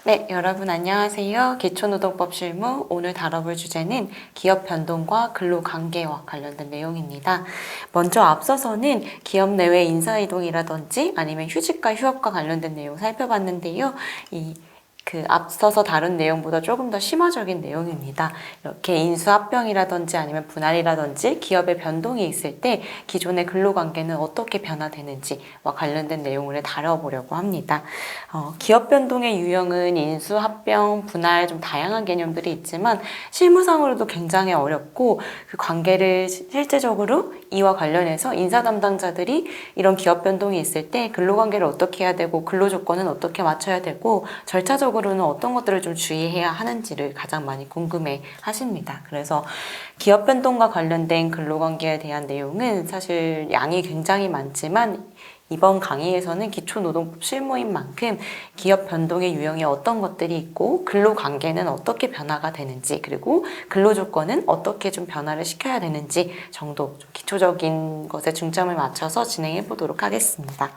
네, 여러분 안녕하세요. 기초노동법 실무 오늘 다뤄볼 주제는 기업 변동과 근로관계와 관련된 내용입니다. 먼저 앞서서는 기업 내외 인사이동이라든지 아니면 휴직과 휴업과 관련된 내용 살펴봤는데요. 앞서서 다룬 내용보다 조금 더 심화적인 내용입니다. 이렇게 인수합병이라든지 아니면 분할이라든지 기업의 변동이 있을 때 기존의 근로관계는 어떻게 변화되는지와 관련된 내용을 다뤄보려고 합니다. 기업 변동의 유형은 인수합병, 분할 좀 다양한 개념들이 있지만 실무상으로도 굉장히 어렵고 그 관계를 실제적으로 이와 관련해서 인사 담당자들이 이런 기업 변동이 있을 때 근로관계를 어떻게 해야 되고 근로조건은 어떻게 맞춰야 되고 절차적으로는 어떤 것들을 좀 주의해야 하는지를 가장 많이 궁금해 하십니다. 그래서 기업 변동과 관련된 근로관계에 대한 내용은 사실 양이 굉장히 많지만 이번 강의에서는 기초노동법 실무인 만큼 기업 변동의 유형이 어떤 것들이 있고 근로관계는 어떻게 변화가 되는지 그리고 근로조건은 어떻게 좀 변화를 시켜야 되는지 정도 좀 기초적인 것에 중점을 맞춰서 진행해 보도록 하겠습니다.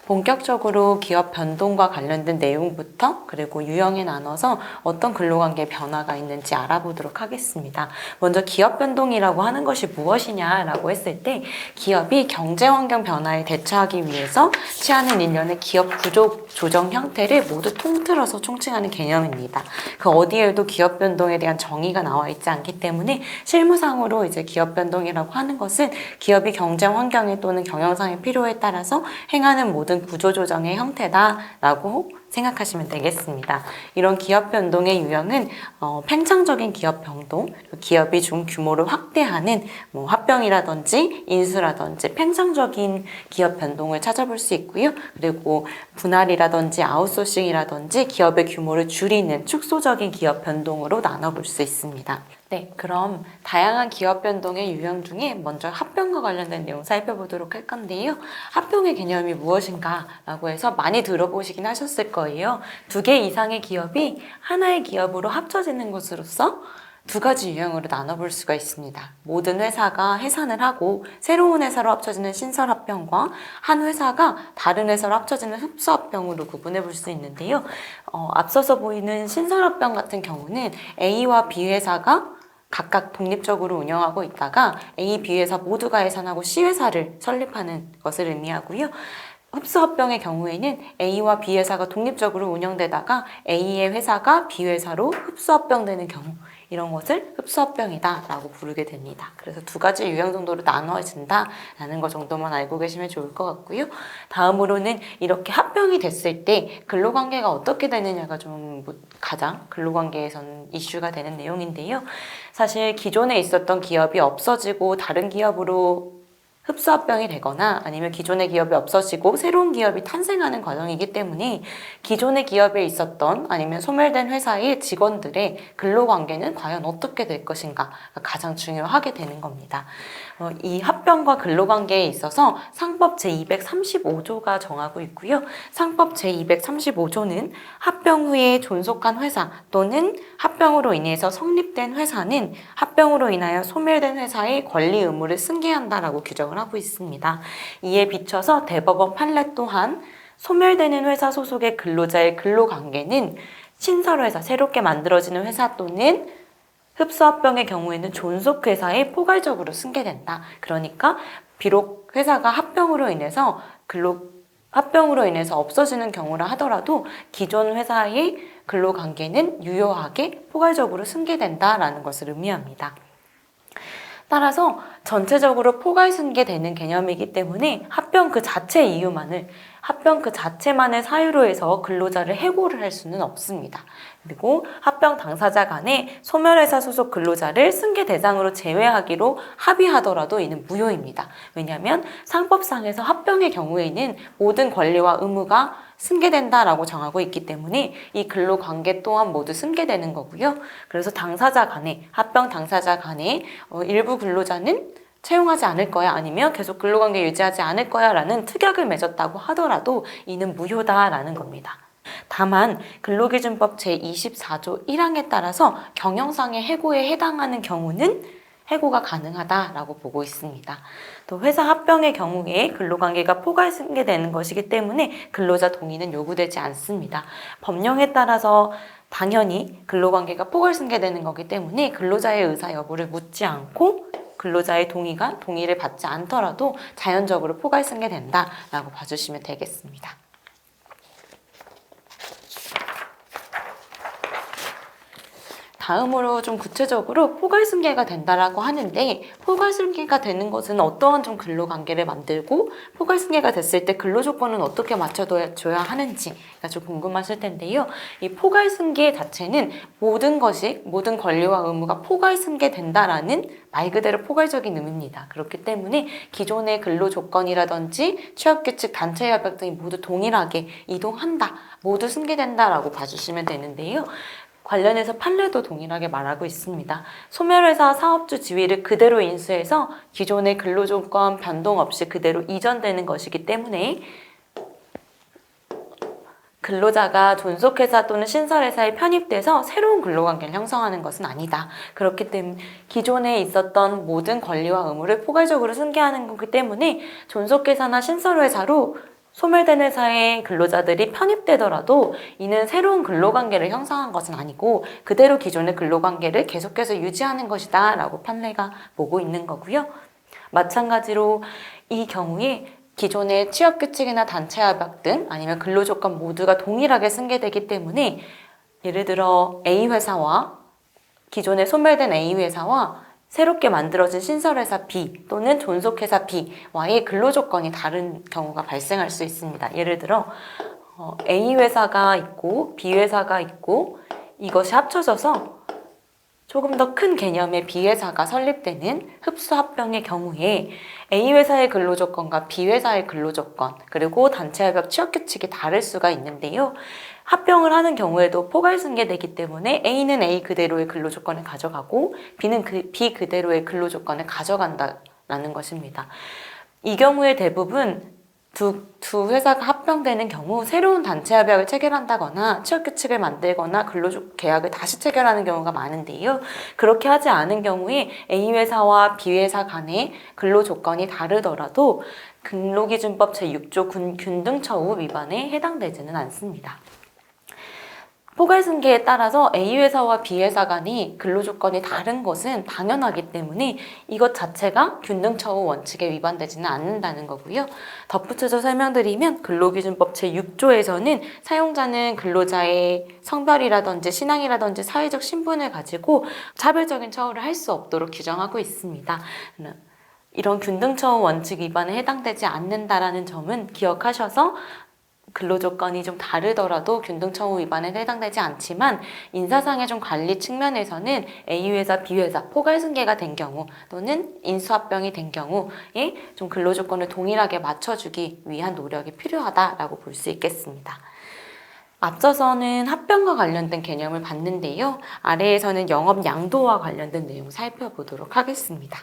본격적으로 기업 변동과 관련된 내용부터 그리고 유형에 나눠서 어떤 근로관계 변화가 있는지 알아보도록 하겠습니다. 먼저 기업 변동이라고 하는 것이 무엇이냐라고 했을 때 기업이 경제환경 변화에 대처하기 위해서 취하는 일련의 기업 구조 조정 형태를 모두 통틀어서 총칭하는 개념입니다. 그 어디에도 기업 변동에 대한 정의가 나와 있지 않기 때문에 실무상으로 이제 기업 변동이라고 하는 것은 기업이 경제 환경에 또는 경영상의 필요에 따라서 행하는 모든 구조조정의 형태다라고 생각하시면 되겠습니다. 이런 기업 변동의 유형은 팽창적인 기업 변동, 기업이 좀 규모를 확대하는 합병이라든지 인수라든지 팽창적인 기업 변동을 찾아볼 수 있고요. 그리고 분할이라든지 아웃소싱이라든지 기업의 규모를 줄이는 축소적인 기업 변동으로 나눠볼 수 있습니다. 네, 그럼 다양한 기업 변동의 유형 중에 먼저 합병과 관련된 내용 살펴보도록 할 건데요. 합병의 개념이 무엇인가 라고 해서 많이 들어보시긴 하셨을 거예요. 2개 이상의 기업이 하나의 기업으로 합쳐지는 것으로서 두 가지 유형으로 나눠볼 수가 있습니다. 모든 회사가 해산을 하고 새로운 회사로 합쳐지는 신설합병과 한 회사가 다른 회사로 합쳐지는 흡수합병으로 구분해 볼 수 있는데요. 앞서서 보이는 신설합병 같은 경우는 A와 B 회사가 각각 독립적으로 운영하고 있다가 A, B 회사 모두가 해산하고 C 회사를 설립하는 것을 의미하고요. 흡수합병의 경우에는 A와 B 회사가 독립적으로 운영되다가 A의 회사가 B 회사로 흡수합병되는 경우 이런 것을 흡수합병이다 라고 부르게 됩니다. 그래서 두 가지 유형 정도로 나눠진다 라는 것 정도만 알고 계시면 좋을 것 같고요. 다음으로는 이렇게 합병이 됐을 때 근로관계가 어떻게 되느냐가 좀 가장 근로관계에서는 이슈가 되는 내용인데요. 사실 기존에 있었던 기업이 없어지고 다른 기업으로 흡수합병이 되거나 아니면 기존의 기업이 없어지고 새로운 기업이 탄생하는 과정이기 때문에 기존의 기업에 있었던 아니면 소멸된 회사의 직원들의 근로관계는 과연 어떻게 될 것인가가 가장 중요하게 되는 겁니다. 이 합병과 근로관계에 있어서 상법 제235조가 정하고 있고요. 상법 제235조는 합병 후에 존속한 회사 또는 합병으로 인해서 성립된 회사는 합병으로 인하여 소멸된 회사의 권리 의무를 승계한다라고 규정을 하고 있습니다. 이에 비춰서 대법원 판례 또한 소멸되는 회사 소속의 근로자의 근로관계는 신설회사, 새롭게 만들어지는 회사 또는 흡수합병의 경우에는 존속회사에 포괄적으로 승계된다. 그러니까 비록 회사가 합병으로 인해서 없어지는 경우라 하더라도 기존 회사의 근로관계는 유효하게 포괄적으로 승계된다라는 것을 의미합니다. 따라서 전체적으로 포괄 승계되는 개념이기 때문에 합병 그 자체만의 사유로 해서 근로자를 해고를 할 수는 없습니다. 그리고 합병 당사자 간에 소멸회사 소속 근로자를 승계 대상으로 제외하기로 합의하더라도 이는 무효입니다. 왜냐하면 상법상에서 합병의 경우에는 모든 권리와 의무가 승계된다라고 정하고 있기 때문에 이 근로관계 또한 모두 승계되는 거고요. 그래서 합병 당사자 간에 일부 근로자는 채용하지 않을 거야 아니면 계속 근로관계 유지하지 않을 거야 라는 특약을 맺었다고 하더라도 이는 무효다라는 겁니다. 다만 근로기준법 제24조 1항에 따라서 경영상의 해고에 해당하는 경우는 해고가 가능하다라고 보고 있습니다. 또 회사 합병의 경우에 근로관계가 포괄승계되는 것이기 때문에 근로자 동의는 요구되지 않습니다. 법령에 따라서 당연히 근로관계가 포괄승계되는 거기 때문에 근로자의 의사 여부를 묻지 않고 근로자의 동의를 받지 않더라도 자연적으로 포괄승계된다라고 봐주시면 되겠습니다. 다음으로 좀 구체적으로 포괄승계가 된다라고 하는데, 포괄승계가 되는 것은 어떠한 좀 근로관계를 만들고 포괄승계가 됐을 때 근로조건은 어떻게 맞춰줘야 하는지가 좀 궁금하실 텐데요. 이 포괄승계 자체는 모든 권리와 의무가 포괄승계된다라는 말 그대로 포괄적인 의미입니다. 그렇기 때문에 기존의 근로조건이라든지 취업규칙, 단체협약 등이 모두 동일하게 이동한다, 모두 승계된다라고 봐주시면 되는데요. 관련해서 판례도 동일하게 말하고 있습니다. 소멸회사 사업주 지위를 그대로 인수해서 기존의 근로조건 변동 없이 그대로 이전되는 것이기 때문에 근로자가 존속회사 또는 신설회사에 편입돼서 새로운 근로관계를 형성하는 것은 아니다. 그렇기 때문에 기존에 있었던 모든 권리와 의무를 포괄적으로 승계하는 거기 때문에 존속회사나 신설회사로 소멸된 회사의 근로자들이 편입되더라도 이는 새로운 근로관계를 형성한 것은 아니고 그대로 기존의 근로관계를 계속해서 유지하는 것이다 라고 판례가 보고 있는 거고요. 마찬가지로 이 경우에 기존의 취업규칙이나 단체협약 등 아니면 근로조건 모두가 동일하게 승계되기 때문에 예를 들어 A회사와 기존에 소멸된 A회사와 새롭게 만들어진 신설회사 B 또는 존속회사 B와의 근로조건이 다른 경우가 발생할 수 있습니다. 예를 들어 A회사가 있고 B회사가 있고 이것이 합쳐져서 조금 더 큰 개념의 B회사가 설립되는 흡수합병의 경우에 A회사의 근로조건과 B회사의 근로조건 그리고 단체협약 취업규칙이 다를 수가 있는데요. 합병을 하는 경우에도 포괄승계되기 때문에 A는 A 그대로의 근로조건을 가져가고 B는 B 그대로의 근로조건을 가져간다라는 것입니다. 이 경우에 대부분 두 회사가 합병되는 경우 새로운 단체협약을 체결한다거나 취업규칙을 만들거나 근로계약을 다시 체결하는 경우가 많은데요. 그렇게 하지 않은 경우에 A회사와 B회사 간의 근로조건이 다르더라도 근로기준법 제6조 균등처우 위반에 해당되지는 않습니다. 포괄승계에 따라서 A회사와 B회사 간이 근로조건이 다른 것은 당연하기 때문에 이것 자체가 균등처우 원칙에 위반되지는 않는다는 거고요. 덧붙여서 설명드리면 근로기준법 제6조에서는 사용자는 근로자의 성별이라든지 신앙이라든지 사회적 신분을 가지고 차별적인 처우를 할 수 없도록 규정하고 있습니다. 이런 균등처우 원칙 위반에 해당되지 않는다라는 점은 기억하셔서 근로조건이 좀 다르더라도 균등처우 위반에 해당되지 않지만 인사상의 좀 관리 측면에서는 A회사, B회사 포괄승계가 된 경우 또는 인수합병이 된 경우에 좀 근로조건을 동일하게 맞춰주기 위한 노력이 필요하다라고 볼 수 있겠습니다. 앞서서는 합병과 관련된 개념을 봤는데요. 아래에서는 영업양도와 관련된 내용 살펴보도록 하겠습니다.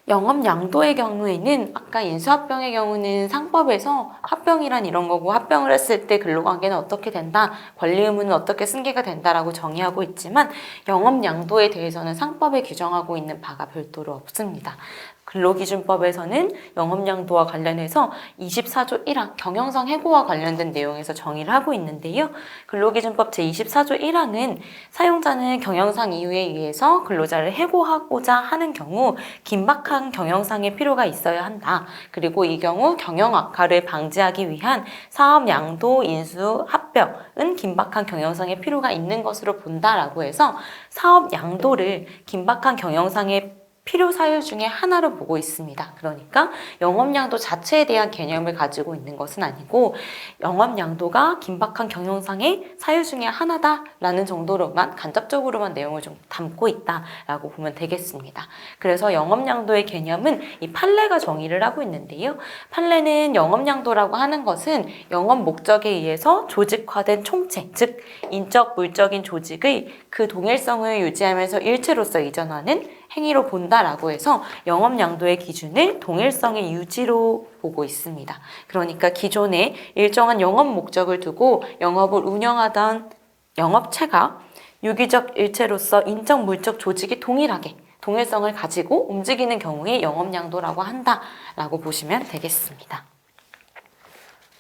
영업양도의 경우에는 아까 인수합병의 경우는 상법에서 합병이란 이런 거고 합병을 했을 때 근로관계는 어떻게 된다, 권리의무는 어떻게 승계가 된다라고 정의하고 있지만 영업양도에 대해서는 상법에 규정하고 있는 바가 별도로 없습니다. 근로기준법에서는 영업양도와 관련해서 24조 1항 경영상 해고와 관련된 내용에서 정의를 하고 있는데요. 근로기준법 제24조 1항은 사용자는 경영상 이유에 의해서 근로자를 해고하고자 하는 경우 긴박한 경영상의 필요가 있어야 한다. 그리고 이 경우 경영 악화를 방지하기 위한 사업 양도, 인수, 합병은 긴박한 경영상의 필요가 있는 것으로 본다라고 해서 사업 양도를 긴박한 경영상의 필요 사유 중에 하나로 보고 있습니다. 그러니까 영업양도 자체에 대한 개념을 가지고 있는 것은 아니고 영업양도가 긴박한 경영상의 사유 중에 하나다라는 정도로만 간접적으로만 내용을 좀 담고 있다라고 보면 되겠습니다. 그래서 영업양도의 개념은 이 판례가 정의를 하고 있는데요. 판례는 영업양도라고 하는 것은 영업 목적에 의해서 조직화된 총체, 즉 인적, 물적인 조직의 그 동일성을 유지하면서 일체로서 이전하는 행위로 본다라고 해서 영업양도의 기준을 동일성의 유지로 보고 있습니다. 그러니까 기존에 일정한 영업 목적을 두고 영업을 운영하던 영업체가 유기적 일체로서 인적, 물적 조직이 동일하게 동일성을 가지고 움직이는 경우에 영업양도라고 한다라고 보시면 되겠습니다.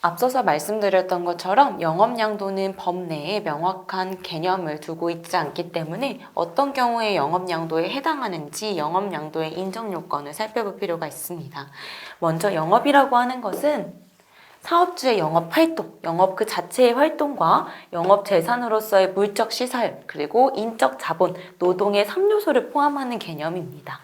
앞서서 말씀드렸던 것처럼 영업양도는 법 내에 명확한 개념을 두고 있지 않기 때문에 어떤 경우에 영업양도에 해당하는지 영업양도의 인정요건을 살펴볼 필요가 있습니다. 먼저 영업이라고 하는 것은 사업주의 영업활동, 영업 그 자체의 활동과 영업재산으로서의 물적 시사율, 그리고 인적 자본, 노동의 3요소를 포함하는 개념입니다.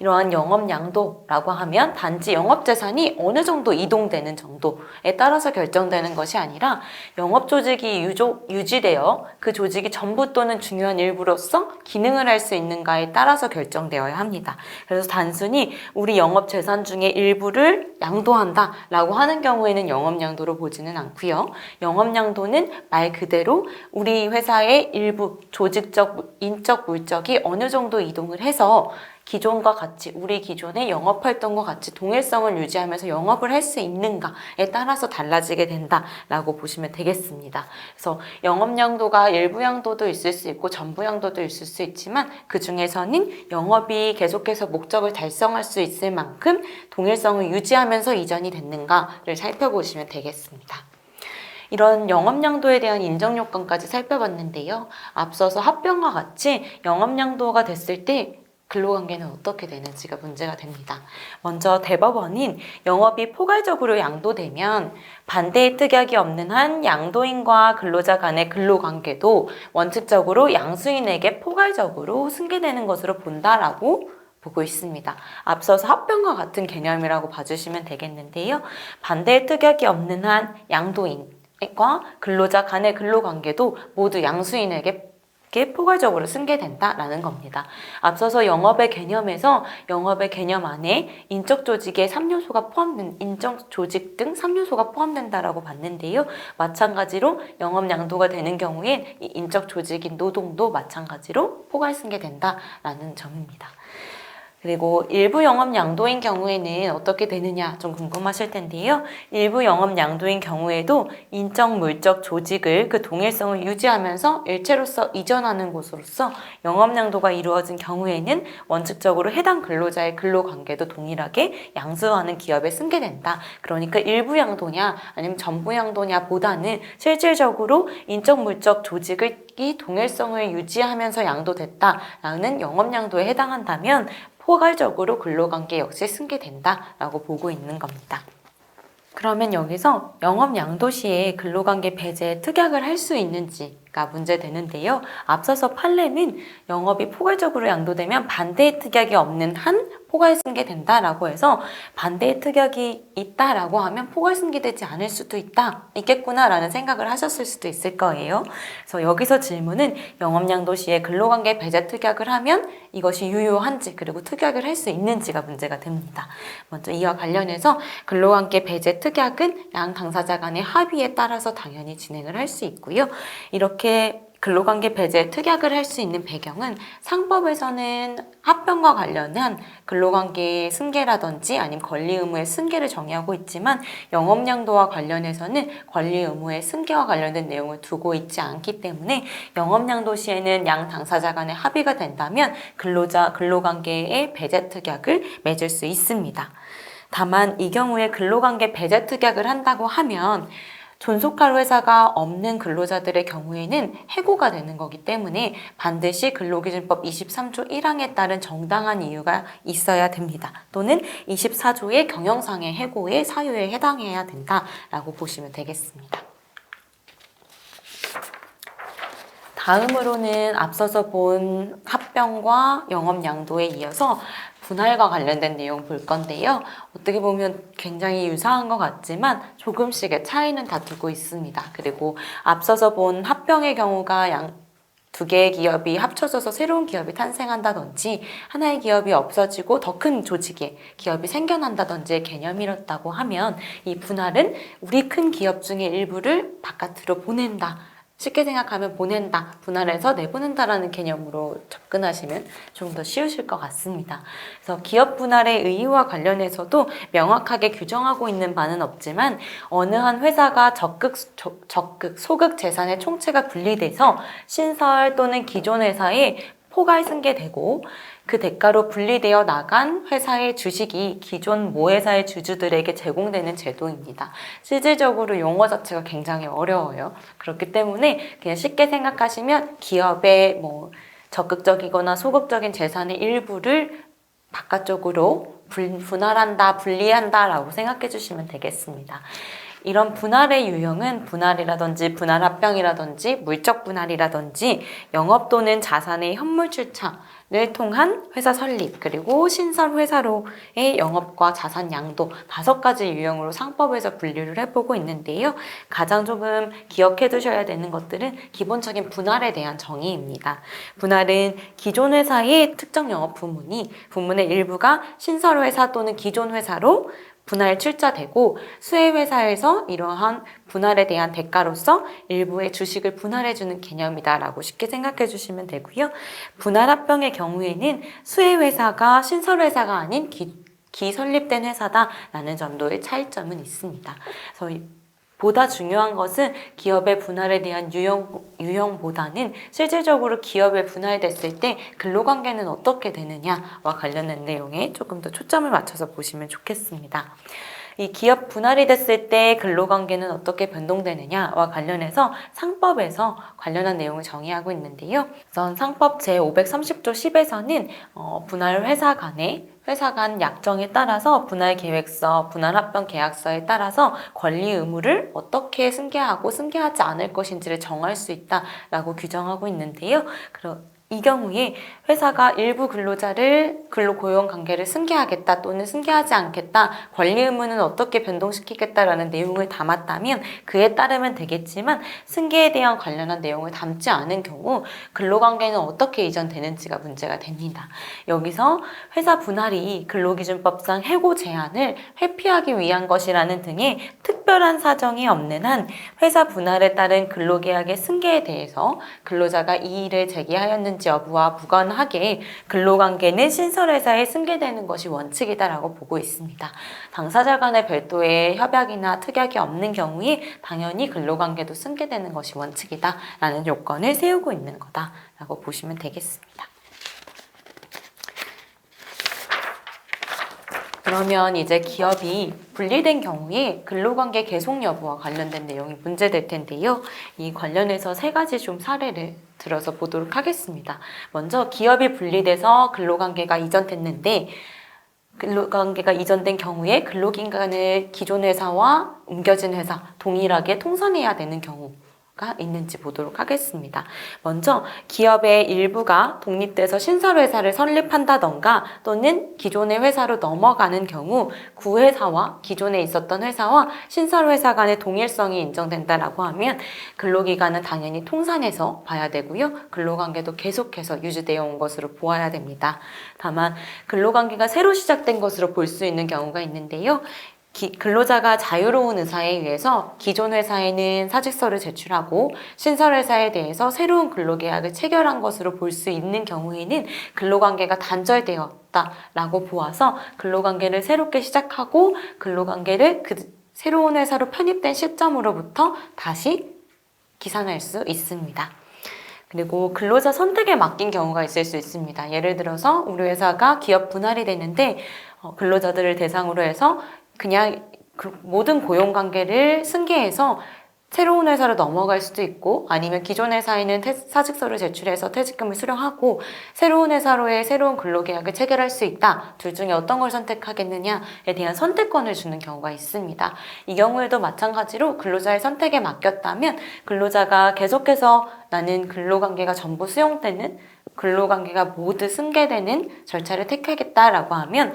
이러한 영업양도라고 하면 단지 영업재산이 어느 정도 이동되는 정도에 따라서 결정되는 것이 아니라 영업조직이 유지되어 그 조직이 전부 또는 중요한 일부로서 기능을 할 수 있는가에 따라서 결정되어야 합니다. 그래서 단순히 우리 영업재산 중에 일부를 양도한다라고 하는 경우에는 영업양도로 보지는 않고요. 영업양도는 말 그대로 우리 회사의 일부 조직적, 인적, 물적이 어느 정도 이동을 해서 기존과 같이 우리 기존의 영업활동과 같이 동일성을 유지하면서 영업을 할 수 있는가에 따라서 달라지게 된다라고 보시면 되겠습니다. 그래서 영업양도가 일부 양도도 있을 수 있고 전부 양도도 있을 수 있지만 그 중에서는 영업이 계속해서 목적을 달성할 수 있을 만큼 동일성을 유지하면서 이전이 됐는가를 살펴보시면 되겠습니다. 이런 영업양도에 대한 인정요건까지 살펴봤는데요. 앞서서 합병과 같이 영업양도가 됐을 때 근로관계는 어떻게 되는지가 문제가 됩니다. 먼저 대법원인 영업이 포괄적으로 양도되면 반대의 특약이 없는 한 양도인과 근로자 간의 근로관계도 원칙적으로 양수인에게 포괄적으로 승계되는 것으로 본다라고 보고 있습니다. 앞서서 합병과 같은 개념이라고 봐주시면 되겠는데요. 반대의 특약이 없는 한 양도인과 근로자 간의 근로관계도 모두 양수인에게 포괄적으로 승계된다라는 겁니다. 앞서서 영업의 개념에서 영업의 개념 안에 인적 조직의 3요소가 포함된 인적 조직 등 3요소가 포함된다라고 봤는데요. 마찬가지로 영업 양도가 되는 경우엔 이 인적 조직인 노동도 마찬가지로 포괄 승계된다라는 점입니다. 그리고 일부 영업 양도인 경우에는 어떻게 되느냐 좀 궁금하실 텐데요. 일부 영업 양도인 경우에도 인적, 물적 조직을 그 동일성을 유지하면서 일체로서 이전하는 곳으로서 영업 양도가 이루어진 경우에는 원칙적으로 해당 근로자의 근로관계도 동일하게 양수하는 기업에 승계된다. 그러니까 일부 양도냐 아니면 전부 양도냐 보다는 실질적으로 인적, 물적 조직의 동일성을 유지하면서 양도됐다라는 영업 양도에 해당한다면 포괄적으로 근로관계 역시 승계된다라고 보고 있는 겁니다. 그러면 여기서 영업 양도 시에 근로관계 배제에 특약을 할 수 있는지가 문제되는데요. 앞서서 판례는 영업이 포괄적으로 양도되면 반대의 특약이 없는 한 포괄 승계된다라고 해서 반대의 특약이 있다라고 하면 포괄 승계되지 않을 수도 있겠구나라는 생각을 하셨을 수도 있을 거예요. 그래서 여기서 질문은 영업 양도 시에 근로관계 배제 특약을 하면 이것이 유효한지 그리고 특약을 할 수 있는지가 문제가 됩니다. 먼저 이와 관련해서 근로관계 배제 특약은 양 당사자 간의 합의에 따라서 당연히 진행을 할 수 있고요. 이렇게 근로관계 배제 특약을 할 수 있는 배경은 상법에서는 합병과 관련한 근로관계의 승계라든지 아니면 권리 의무의 승계를 정의하고 있지만 영업양도와 관련해서는 권리 의무의 승계와 관련된 내용을 두고 있지 않기 때문에 영업양도 시에는 양 당사자 간의 합의가 된다면 근로관계의 배제 특약을 맺을 수 있습니다. 다만 이 경우에 근로관계 배제 특약을 한다고 하면 존속할 회사가 없는 근로자들의 경우에는 해고가 되는 거기 때문에 반드시 근로기준법 23조 1항에 따른 정당한 이유가 있어야 됩니다. 또는 24조의 경영상의 해고의 사유에 해당해야 된다라고 보시면 되겠습니다. 다음으로는 앞서서 본 합병과 영업양도에 이어서 분할과 관련된 내용 볼 건데요. 어떻게 보면 굉장히 유사한 것 같지만 조금씩의 차이는 다 두고 있습니다. 그리고 앞서서 본 합병의 경우가 두 개의 기업이 합쳐져서 새로운 기업이 탄생한다든지 하나의 기업이 없어지고 더 큰 조직의 기업이 생겨난다든지의 개념이었다고 하면 이 분할은 우리 큰 기업 중에 일부를 바깥으로 보낸다. 쉽게 생각하면 보낸다, 분할해서 내보낸다라는 개념으로 접근하시면 좀 더 쉬우실 것 같습니다. 그래서 기업 분할의 의의와 관련해서도 명확하게 규정하고 있는 바는 없지만 어느 한 회사가 적극, 소극 재산의 총체가 분리돼서 신설 또는 기존 회사에 포괄 승계되고 그 대가로 분리되어 나간 회사의 주식이 기존 모회사의 주주들에게 제공되는 제도입니다. 실질적으로 용어 자체가 굉장히 어려워요. 그렇기 때문에 그냥 쉽게 생각하시면 기업의 적극적이거나 소극적인 재산의 일부를 바깥쪽으로 분할한다, 분리한다라고 생각해 주시면 되겠습니다. 이런 분할의 유형은 분할이라든지 분할합병이라든지 물적 분할이라든지 영업 또는 자산의 현물 출처를 통한 회사 설립, 그리고 신설 회사로의 영업과 자산 양도 5가지 유형으로 상법에서 분류를 해보고 있는데요. 가장 조금 기억해 두셔야 되는 것들은 기본적인 분할에 대한 정의입니다. 분할은 기존 회사의 특정 영업 부문의 일부가 신설 회사 또는 기존 회사로 분할 출자되고 수혜회사에서 이러한 분할에 대한 대가로서 일부의 주식을 분할해주는 개념이다라고 쉽게 생각해 주시면 되고요. 분할합병의 경우에는 수혜회사가 신설회사가 아닌 기설립된 회사다라는 정도의 차이점은 있습니다. 그래서 보다 중요한 것은 기업의 분할에 대한 유형보다는 실질적으로 기업에 분할됐을 때 근로관계는 어떻게 되느냐와 관련된 내용에 조금 더 초점을 맞춰서 보시면 좋겠습니다. 이 기업 분할이 됐을 때 근로관계는 어떻게 변동되느냐와 관련해서 상법에서 관련한 내용을 정의하고 있는데요. 우선 상법 제530조 10에서는 분할 회사 간 약정에 따라서 분할 계획서, 분할 합병 계약서에 따라서 권리 의무를 어떻게 승계하고 승계하지 않을 것인지를 정할 수 있다라고 규정하고 있는데요. 이 경우에 회사가 일부 근로자를 근로고용 관계를 승계하겠다 또는 승계하지 않겠다, 권리 의무는 어떻게 변동시키겠다라는 내용을 담았다면 그에 따르면 되겠지만 승계에 대한 관련한 내용을 담지 않은 경우 근로관계는 어떻게 이전되는지가 문제가 됩니다. 여기서 회사 분할이 근로기준법상 해고 제한을 회피하기 위한 것이라는 등의 특별한 사정이 없는 한 회사 분할에 따른 근로계약의 승계에 대해서 근로자가 이의를 제기하였는지 여부와 무관하게 근로관계는 신설회사에 승계되는 것이 원칙이다라고 보고 있습니다. 당사자 간의 별도의 협약이나 특약이 없는 경우에 당연히 근로관계도 승계되는 것이 원칙이다라는 요건을 세우고 있는 거다라고 보시면 되겠습니다. 그러면 이제 기업이 분리된 경우에 근로관계 계속 여부와 관련된 내용이 문제될 텐데요. 이 관련해서 3가지 좀 사례를 들어서 보도록 하겠습니다. 먼저 기업이 분리돼서 근로관계가 이전됐는데 근로관계가 이전된 경우에 근로기간을 기존 회사와 옮겨진 회사 동일하게 통산해야 되는 경우가 있는지 보도록 하겠습니다. 먼저 기업의 일부가 독립돼서 신설회사를 설립한다던가 또는 기존의 회사로 넘어가는 경우 구회사와 기존에 있었던 회사와 신설회사 간의 동일성이 인정된다라고 하면 근로기간은 당연히 통산해서 봐야 되고요. 근로관계도 계속해서 유지되어 온 것으로 보아야 됩니다. 다만 근로관계가 새로 시작된 것으로 볼 수 있는 경우가 있는데요. 근로자가 자유로운 의사에 의해서 기존 회사에는 사직서를 제출하고 신설 회사에 대해서 새로운 근로계약을 체결한 것으로 볼 수 있는 경우에는 근로관계가 단절되었다라고 보아서 근로관계를 새롭게 시작하고 근로관계를 그 새로운 회사로 편입된 시점으로부터 다시 기산할 수 있습니다. 그리고 근로자 선택에 맡긴 경우가 있을 수 있습니다. 예를 들어서 우리 회사가 기업 분할이 되는데 근로자들을 대상으로 해서 그냥 모든 고용관계를 승계해서 새로운 회사로 넘어갈 수도 있고 아니면 기존 회사에는 사직서를 제출해서 퇴직금을 수령하고 새로운 회사로의 새로운 근로계약을 체결할 수 있다. 둘 중에 어떤 걸 선택하겠느냐에 대한 선택권을 주는 경우가 있습니다. 이 경우에도 마찬가지로 근로자의 선택에 맡겼다면 근로자가 계속해서 나는 근로관계가 전부 수용되는 근로관계가 모두 승계되는 절차를 택하겠다라고 하면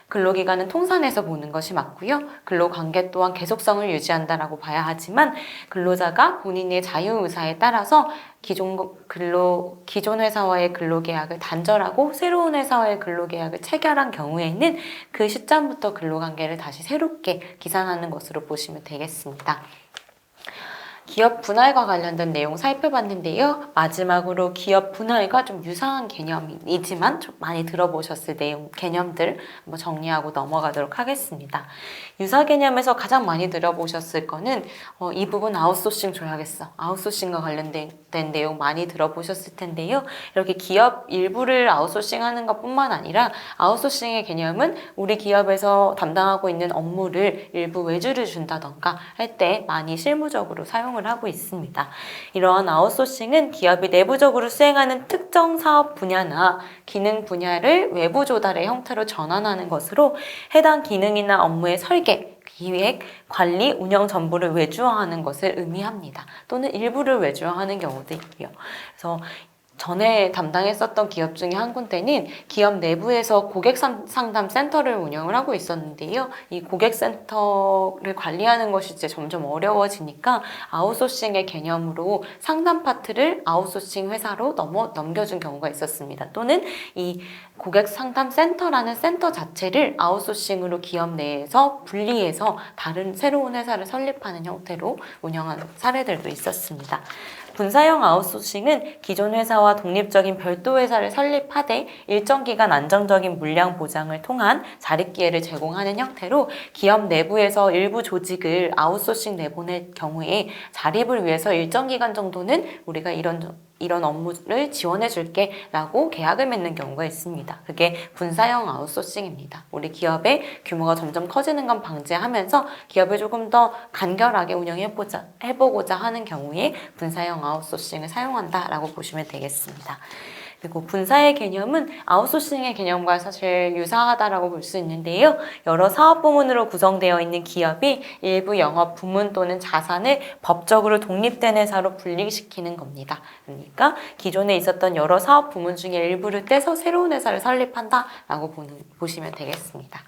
근로기간은 통산해서 보는 것이 맞고요. 근로관계 또한 계속성을 유지한다라고 봐야 하지만 근로자가 본인의 자유의사에 따라서 기존 회사와의 근로계약을 단절하고 새로운 회사와의 근로계약을 체결한 경우에는 그 시점부터 근로관계를 다시 새롭게 기산하는 것으로 보시면 되겠습니다. 기업 분할과 관련된 내용 살펴봤는데요. 마지막으로 기업 분할과 좀 유사한 개념이지만 좀 많이 들어보셨을 내용, 개념들 한번 정리하고 넘어가도록 하겠습니다. 유사 개념에서 가장 많이 들어보셨을 거는 이 부분 아웃소싱 줘야겠어. 아웃소싱과 관련된 내용 많이 들어보셨을 텐데요. 이렇게 기업 일부를 아웃소싱하는 것뿐만 아니라 아웃소싱의 개념은 우리 기업에서 담당하고 있는 업무를 일부 외주를 준다던가 할 때 많이 실무적으로 사용을 하고 있습니다. 이러한 아웃소싱은 기업이 내부적으로 수행하는 특정 사업 분야나 기능 분야를 외부 조달의 형태로 전환하는 것으로 해당 기능이나 업무의 설계, 기획, 관리, 운영 전부를 외주화하는 것을 의미합니다. 또는 일부를 외주화하는 경우도 있고요. 그래서 전에 담당했었던 기업 중에 한 군데는 기업 내부에서 고객 상담 센터를 운영을 하고 있었는데요. 이 고객 센터를 관리하는 것이 이제 점점 어려워지니까 아웃소싱의 개념으로 상담 파트를 아웃소싱 회사로 넘겨준 경우가 있었습니다. 또는 이 고객 상담 센터라는 센터 자체를 아웃소싱으로 기업 내에서 분리해서 다른 새로운 회사를 설립하는 형태로 운영하는 사례들도 있었습니다. 분사형 아웃소싱은 기존 회사와 독립적인 별도 회사를 설립하되 일정 기간 안정적인 물량 보장을 통한 자립 기회를 제공하는 형태로 기업 내부에서 일부 조직을 아웃소싱 내보낼 경우에 자립을 위해서 일정 기간 정도는 우리가 이런 업무를 지원해 줄게 라고 계약을 맺는 경우가 있습니다. 그게 분사형 아웃소싱입니다. 우리 기업의 규모가 점점 커지는 건 방지하면서 기업을 조금 더 간결하게 해보고자 하는 경우에 분사형 아웃소싱을 사용한다라고 보시면 되겠습니다. 그리고 분사의 개념은 아웃소싱의 개념과 사실 유사하다라고 볼 수 있는데요. 여러 사업 부문으로 구성되어 있는 기업이 일부 영업 부문 또는 자산을 법적으로 독립된 회사로 분리시키는 겁니다. 그러니까 기존에 있었던 여러 사업 부문 중에 일부를 떼서 새로운 회사를 설립한다라고 보시면 되겠습니다.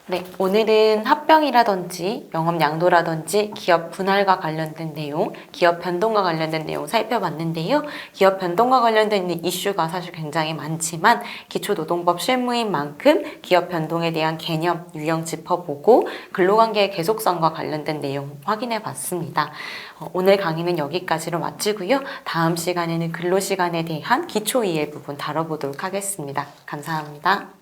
네, 오늘은 합병이라든지 영업 양도라든지 기업 분할과 관련된 내용, 기업 변동과 관련된 내용 살펴봤는데요. 기업 변동과 관련된 이슈가 사실 굉장히 많지만 기초노동법 실무인 만큼 기업 변동에 대한 개념, 유형 짚어보고 근로관계의 계속성과 관련된 내용 확인해봤습니다. 오늘 강의는 여기까지로 마치고요. 다음 시간에는 근로시간에 대한 기초 이해 부분 다뤄보도록 하겠습니다. 감사합니다.